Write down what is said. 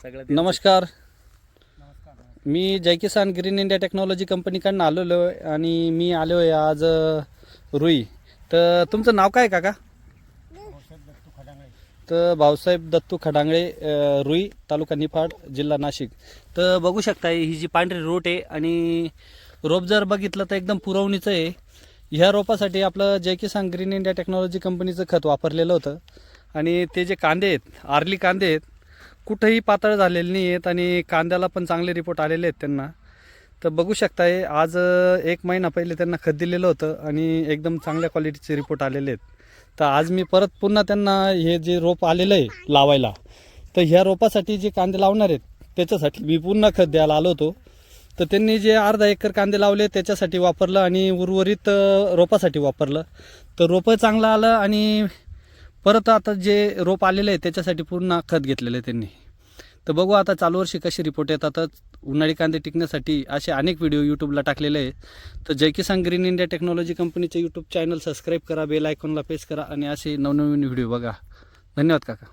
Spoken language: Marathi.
सगळं नमस्कार. मी जय किसान ग्रीन इंडिया टेक्नॉलॉजी कंपनीकडून आलेलो आहे आणि मी आलो आहे आज रुई. तर तुमचं नाव काय काका? तर भाऊसाहेब दत्तू खडांगळे, रुई, तालुका निफाड, जिल्हा नाशिक. तर बघू शकता ही जी पांढरी रोट आहे आणि रोप जर बघितलं तर एकदम पुरवणीचं आहे. ह्या रोपासाठी आपलं जय किसान ग्रीन इंडिया टेक्नॉलॉजी कंपनीचं खत वापरलेलं होतं आणि ते जे कांदे आहेत, आर्ली कांदे आहेत, कुठंही पातळ झालेले नाही आहेत आणि कांद्याला पण चांगले रिपोर्ट आलेले आहेत त्यांना. तर बघू शकताय आज 1 महिना पहिले त्यांना खत दिलेलं होतं आणि एकदम चांगल्या क्वालिटीचे रिपोर्ट आलेले आहेत. तर आज मी परत पुन्हा त्यांना हे जे रोप आलेलं आहे लावायला, तर ह्या रोपासाठी जे कांदे लावणार आहेत त्याच्यासाठी मी पुन्हा खत द्यायला आलो होतो. तर त्यांनी जे अर्धा एकर कांदे लावले त्याच्यासाठी वापरलं आणि उर्वरित रोपासाठी वापरलं. तर रोपं चांगलं आलं आणि परत आता जे रोप आलेलं आहे त्याच्यासाठी पूर्ण खत घेतलेलं आहे त्यांनी. तर बघू आता चालू वर्षी कसे रिपोर्ट येतातच. उन्हाळी कांदे टिकण्यासाठी असे अनेक व्हिडिओ यूट्यूबला टाकलेले आहे. तर जय किसान ग्रीन इंडिया टेक्नॉलॉजी कंपनीचे यूट्यूब चॅनल सबस्क्राईब करा, बेल आयकॉनला प्रेस करा आणि असे नवनवीन व्हिडिओ बघा. धन्यवाद काका.